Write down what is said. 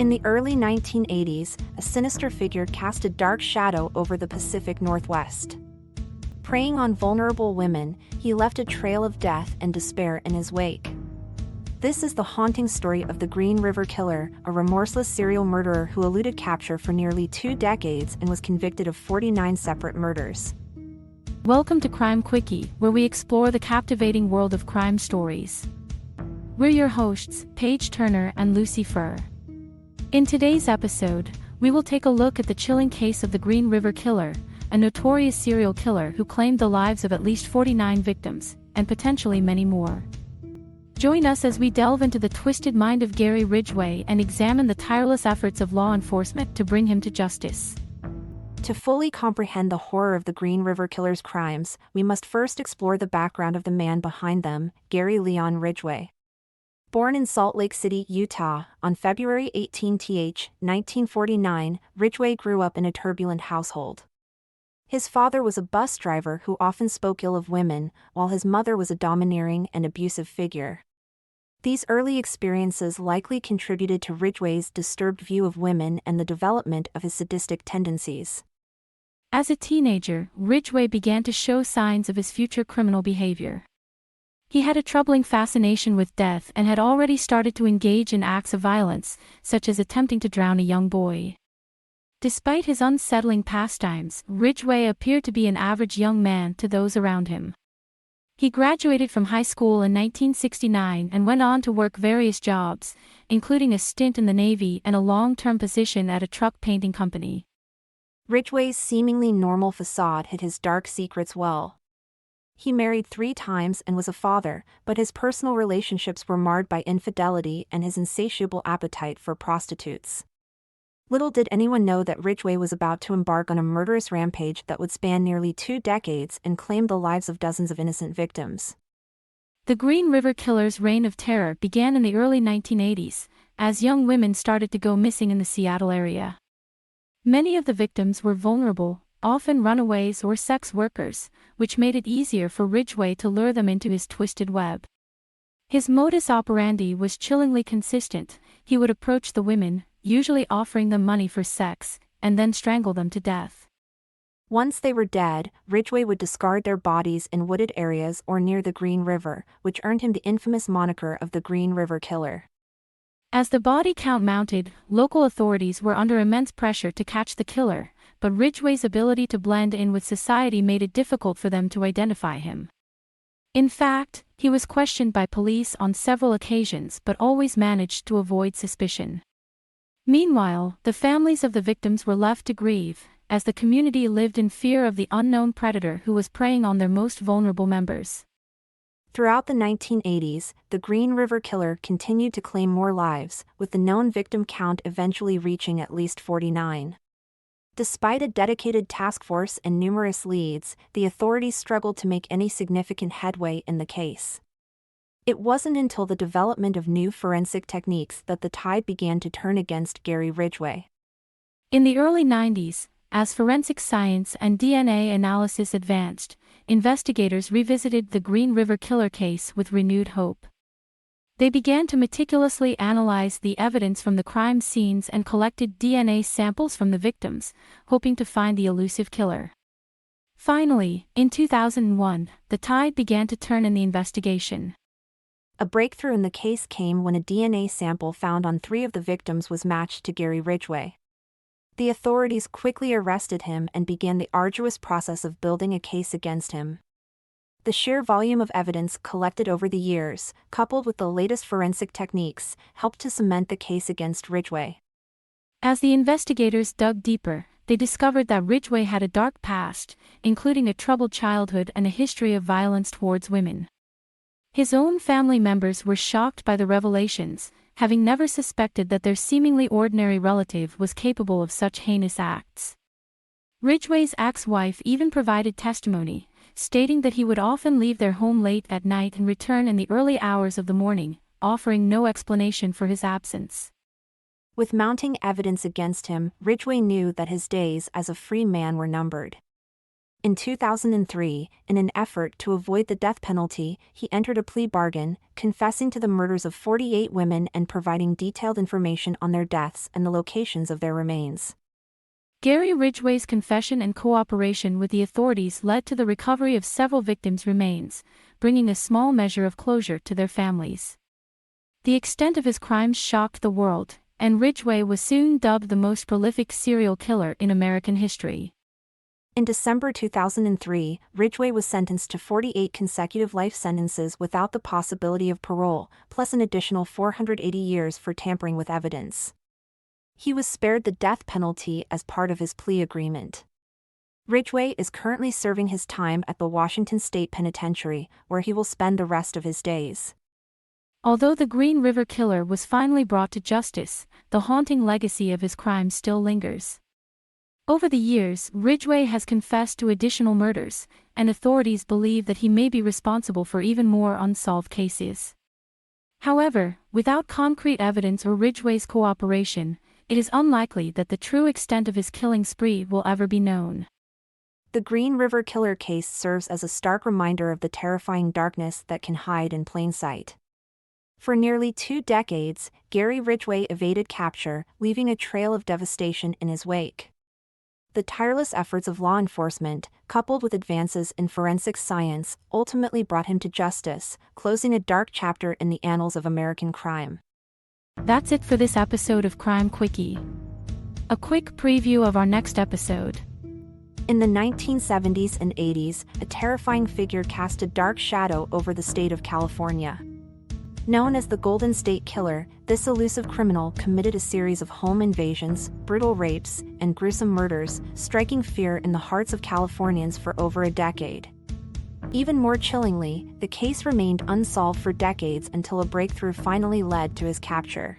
In the early 1980s, a sinister figure cast a dark shadow over the Pacific Northwest. Preying on vulnerable women, he left a trail of death and despair in his wake. This is the haunting story of the Green River Killer, a remorseless serial murderer who eluded capture for nearly 2 decades and was convicted of 49 separate murders. Welcome to Crime Quickie, where we explore the captivating world of crime stories. We're your hosts, Paige Turner and Lucy Furr. In today's episode, we will take a look at the chilling case of the Green River Killer, a notorious serial killer who claimed the lives of at least 49 victims, and potentially many more. Join us as we delve into the twisted mind of Gary Ridgway and examine the tireless efforts of law enforcement to bring him to justice. To fully comprehend the horror of the Green River Killer's crimes, we must first explore the background of the man behind them, Gary Leon Ridgway. Born in Salt Lake City, Utah, on February 18, 1949, Ridgway grew up in a turbulent household. His father was a bus driver who often spoke ill of women, while his mother was a domineering and abusive figure. These early experiences likely contributed to Ridgway's disturbed view of women and the development of his sadistic tendencies. As a teenager, Ridgway began to show signs of his future criminal behavior. He had a troubling fascination with death and had already started to engage in acts of violence, such as attempting to drown a young boy. Despite his unsettling pastimes, Ridgway appeared to be an average young man to those around him. He graduated from high school in 1969 and went on to work various jobs, including a stint in the Navy and a long-term position at a truck painting company. Ridgway's seemingly normal facade hid his dark secrets well. He married 3 times and was a father, but his personal relationships were marred by infidelity and his insatiable appetite for prostitutes. Little did anyone know that Ridgway was about to embark on a murderous rampage that would span nearly 2 decades and claim the lives of dozens of innocent victims. The Green River Killer's reign of terror began in the early 1980s, as young women started to go missing in the Seattle area. Many of the victims were vulnerable, often runaways or sex workers, which made it easier for Ridgway to lure them into his twisted web. His modus operandi was chillingly consistent. He would approach the women, usually offering them money for sex, and then strangle them to death. Once they were dead, Ridgway would discard their bodies in wooded areas or near the Green River, which earned him the infamous moniker of the Green River Killer. As the body count mounted, local authorities were under immense pressure to catch the killer, but Ridgway's ability to blend in with society made it difficult for them to identify him. In fact, he was questioned by police on several occasions but always managed to avoid suspicion. Meanwhile, the families of the victims were left to grieve, as the community lived in fear of the unknown predator who was preying on their most vulnerable members. Throughout the 1980s, the Green River Killer continued to claim more lives, with the known victim count eventually reaching at least 49. Despite a dedicated task force and numerous leads, the authorities struggled to make any significant headway in the case. It wasn't until the development of new forensic techniques that the tide began to turn against Gary Ridgway. In the early 90s, as forensic science and DNA analysis advanced, investigators revisited the Green River Killer case with renewed hope. They began to meticulously analyze the evidence from the crime scenes and collected DNA samples from the victims, hoping to find the elusive killer. Finally, in 2001, the tide began to turn in the investigation. A breakthrough in the case came when a DNA sample found on 3 of the victims was matched to Gary Ridgway. The authorities quickly arrested him and began the arduous process of building a case against him. The sheer volume of evidence collected over the years, coupled with the latest forensic techniques, helped to cement the case against Ridgway. As the investigators dug deeper, they discovered that Ridgway had a dark past, including a troubled childhood and a history of violence towards women. His own family members were shocked by the revelations, having never suspected that their seemingly ordinary relative was capable of such heinous acts. Ridgway's ex-wife even provided testimony, stating that he would often leave their home late at night and return in the early hours of the morning, offering no explanation for his absence. With mounting evidence against him, Ridgway knew that his days as a free man were numbered. In 2003, in an effort to avoid the death penalty, he entered a plea bargain, confessing to the murders of 48 women and providing detailed information on their deaths and the locations of their remains. Gary Ridgway's confession and cooperation with the authorities led to the recovery of several victims' remains, bringing a small measure of closure to their families. The extent of his crimes shocked the world, and Ridgway was soon dubbed the most prolific serial killer in American history. In December 2003, Ridgway was sentenced to 48 consecutive life sentences without the possibility of parole, plus an additional 480 years for tampering with evidence. He was spared the death penalty as part of his plea agreement. Ridgway is currently serving his time at the Washington State Penitentiary, where he will spend the rest of his days. Although the Green River Killer was finally brought to justice, the haunting legacy of his crimes still lingers. Over the years, Ridgway has confessed to additional murders, and authorities believe that he may be responsible for even more unsolved cases. However, without concrete evidence or Ridgway's cooperation, it is unlikely that the true extent of his killing spree will ever be known. The Green River Killer case serves as a stark reminder of the terrifying darkness that can hide in plain sight. For nearly 2 decades, Gary Ridgway evaded capture, leaving a trail of devastation in his wake. The tireless efforts of law enforcement, coupled with advances in forensic science, ultimately brought him to justice, closing a dark chapter in the annals of American crime. That's it for this episode of Crime Quickie. A quick preview of our next episode. In the 1970s and 80s, a terrifying figure cast a dark shadow over the state of California. Known as the Golden State Killer, this elusive criminal committed a series of home invasions, brutal rapes, and gruesome murders, striking fear in the hearts of Californians for over a decade. Even more chillingly, the case remained unsolved for decades until a breakthrough finally led to his capture.